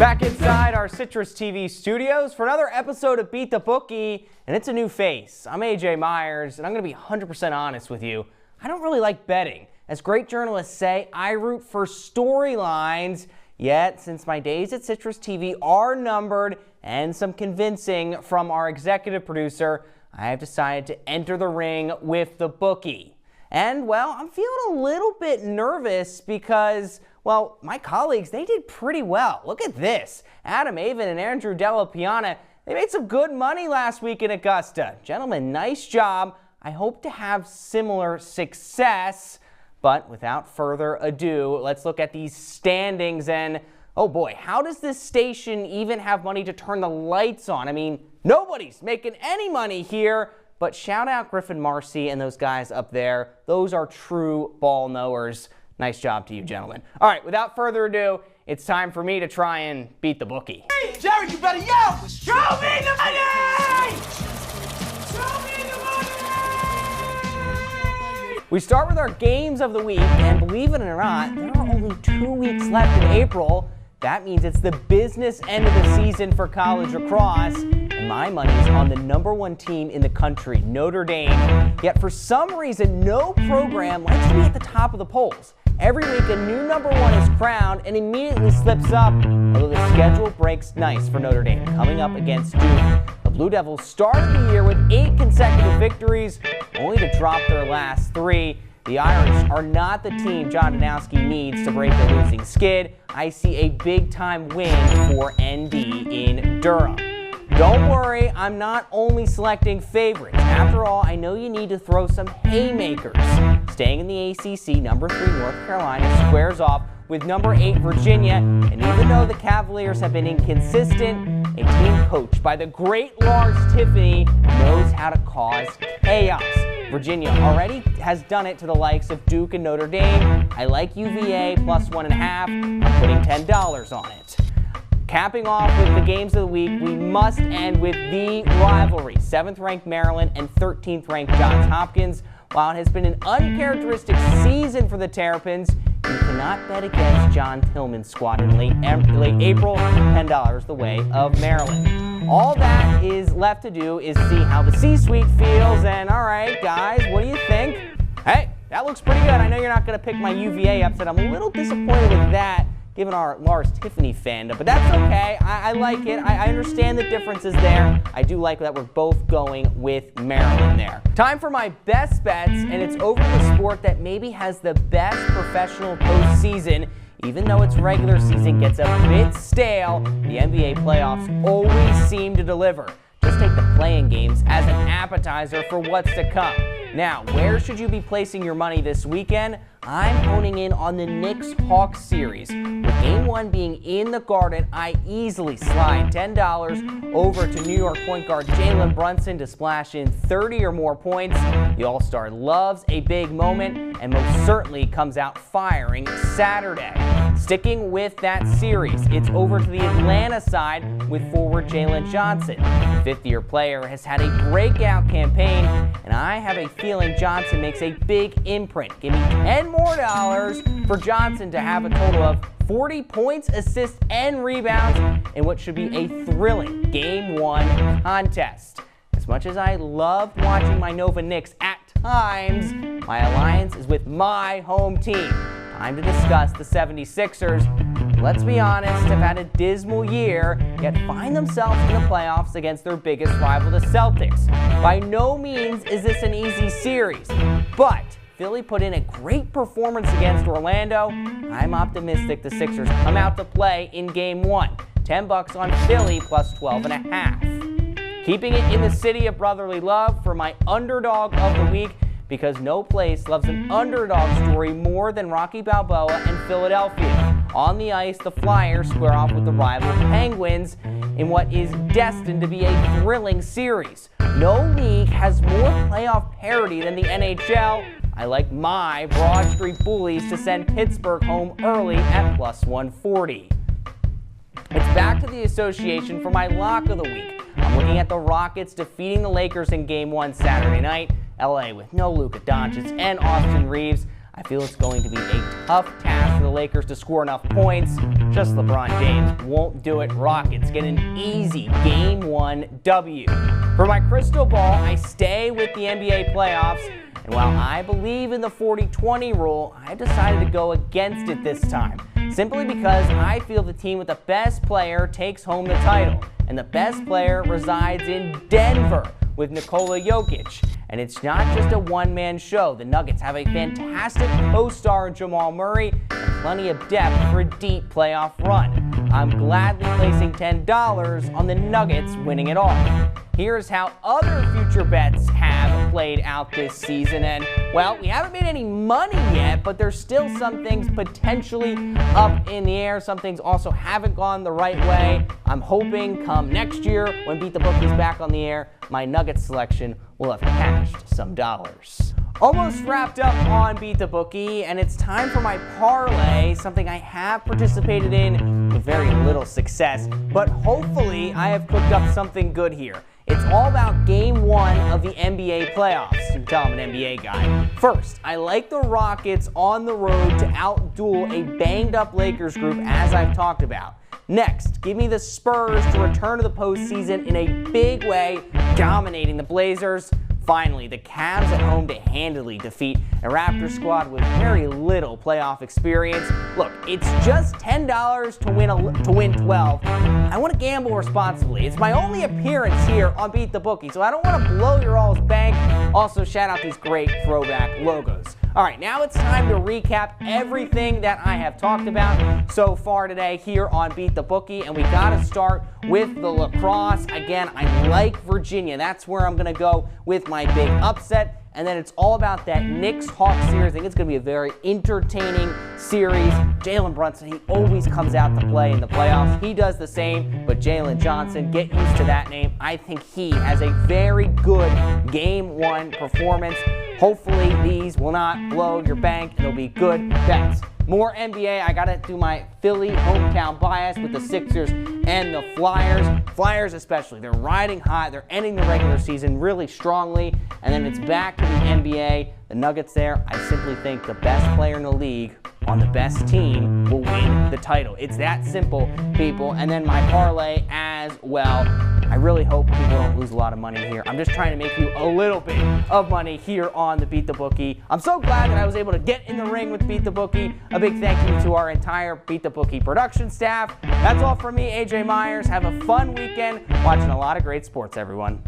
Back inside our CitrusTV studios for another episode of Beat the Bookie, and it's a new face. I'm AJ Myers, and I'm going to be 100% honest with you. I don't really like betting. As great journalists say, I root for storylines. Yet, since my days at CitrusTV are numbered and some convincing from our executive producer, I have decided to enter the ring with the bookie. And, well, I'm feeling a little bit nervous because, well, my colleagues, they did pretty well. Look at this. Adam Avon and Andrew Della Piana, they made some good money last week in Augusta. Gentlemen, nice job. I hope to have similar success. But without further ado, let's look at these standings. And, oh boy, how does this station even have money to turn the lights on? I mean, nobody's making any money here. But shout out Griffin, Marcy, and those guys up there. Those are true ball knowers. Nice job to you, gentlemen. All right, without further ado, it's time for me to try and beat the bookie. Hey, Jerry, you better yell! Show me the money! Show me the money! We start with our games of the week, and believe it or not, there are only 2 weeks left in April. That means it's the business end of the season for college lacrosse, and my money is on the #1 team in the country, Notre Dame. Yet for some reason, no program likes to be at the top of the polls. Every week, a new #1 is crowned and immediately slips up, although the schedule breaks nice for Notre Dame, coming up against Duke. The Blue Devils started the year with 8 consecutive victories, only to drop their last 3. The Irish are not the team John Danowski needs to break the losing skid. I see a big-time win for ND in Durham. Don't worry, I'm not only selecting favorites. After all, I know you need to throw some haymakers. Staying in the ACC, #3 North Carolina squares off with #8 Virginia. And even though the Cavaliers have been inconsistent, a team coached by the great Lars Tiffany knows how to cause chaos. Virginia already has done it to the likes of Duke and Notre Dame. I like UVA plus 1.5. I'm putting $10 on it. Capping off with the games of the week, we must end with the rivalry. 7th-ranked Maryland and 13th-ranked Johns Hopkins. While it has been an uncharacteristic season for the Terrapins, you cannot bet against John Tillman's squad in late April. $10 the way of Maryland. All that is left to do is see how the C-suite feels. And all right, guys, what do you think? Hey, that looks pretty good. I know you're not going to pick my UVA upset. I'm a little disappointed with that, given our Lars Tiffany fandom, but that's okay. I like it. I understand the differences there. I do like that we're both going with Maryland there. Time for my best bets, and it's over the sport that maybe has the best professional postseason. Even though its regular season gets a bit stale, the NBA playoffs always seem to deliver. Just take the play-in games as an appetizer for what's to come. Now, where should you be placing your money this weekend? I'm honing in on the Knicks-Hawks series. With Game 1 being in the Garden, I easily slide $10 over to New York point guard Jalen Brunson to splash in 30 or more points. The All-Star loves a big moment and most certainly comes out firing Saturday. Sticking with that series, it's over to the Atlanta side with forward Jalen Johnson. The 5th-year player has had a breakout campaign, and I have a feeling Johnson makes a big imprint. Give me $10 more for Johnson to have a total of 40 points, assists, and rebounds in what should be a thrilling Game 1 contest. As much as I loved watching my Nova Knicks at times, my alliance is with my home team. Time to discuss the 76ers. Let's be honest, have had a dismal year, yet find themselves in the playoffs against their biggest rival, the Celtics. By no means is this an easy series, but Philly put in a great performance against Orlando. I'm optimistic the Sixers come out to play in Game 1. $10 on Philly plus 12.5. Keeping it in the city of brotherly love for my underdog of the week, because no place loves an underdog story more than Rocky Balboa and Philadelphia. On the ice, the Flyers square off with the rival Penguins in what is destined to be a thrilling series. No league has more playoff parity than the NHL. I like my Broad Street Bullies to send Pittsburgh home early at plus 140. It's back to the association for my lock of the week. I'm looking at the Rockets defeating the Lakers in Game 1 Saturday night. LA with no Luka Doncic and Austin Reeves. I feel it's going to be a tough task for the Lakers to score enough points. Just LeBron James won't do it. Rockets get an easy Game 1 W. For my crystal ball, I stay with the NBA playoffs. And while I believe in the 40-20 rule, I decided to go against it this time, simply because I feel the team with the best player takes home the title, and the best player resides in Denver with Nikola Jokic. And it's not just a one-man show. The Nuggets have a fantastic co-star in Jamal Murray and plenty of depth for a deep playoff run. I'm gladly placing $10 on the Nuggets winning it all. Here's how other future bets have played out this season. And, well, we haven't made any money yet, but there's still some things potentially up in the air. Some things also haven't gone the right way. I'm hoping come next year, when Beat the Bookie's back on the air, my Nuggets selection will have cashed some dollars. Almost wrapped up on Beat the Bookie, and it's time for my parlay, something I have participated in with very little success, but hopefully I have cooked up something good here. It's all about Game 1 of the NBA playoffs. You can tell I'm an NBA guy. First, I like the Rockets on the road to outduel a banged-up Lakers group, as I've talked about. Next, give me the Spurs to return to the postseason in a big way, dominating the Blazers. Finally, the Cavs at home to handily defeat a Raptors squad with very little playoff experience. Look, it's just $10 to win 12. I want to gamble responsibly. It's my only appearance here on Beat the Bookie, so I don't want to blow your all's bank. Also, shout out these great throwback logos. All right, now it's time to recap everything that I have talked about so far today here on Beat the Bookie, and we got to start with the lacrosse. Again, I like Virginia. That's where I'm going to go with my big upset. And then it's all about that Knicks-Hawks series. I think it's going to be a very entertaining series. Jalen Brunson, he always comes out to play in the playoffs. He does the same, but Jalen Johnson, get used to that name. I think he has a very good Game 1 performance. Hopefully these will not blow your bank. It'll be good bets. More NBA, I got to do my Philly hometown bias with the Sixers and the Flyers. Flyers especially, they're riding high. They're ending the regular season really strongly. And then it's back to the NBA. The Nuggets there, I simply think the best player in the league on the best team will win the title. It's that simple, people. And then my parlay as well. I really hope people don't lose a lot of money here. I'm just trying to make you a little bit of money here on the Beat the Bookie. I'm so glad that I was able to get in the ring with Beat the Bookie. A big thank you to our entire Beat the Bookie production staff. That's all from me, AJ Myers. Have a fun weekend watching a lot of great sports, everyone.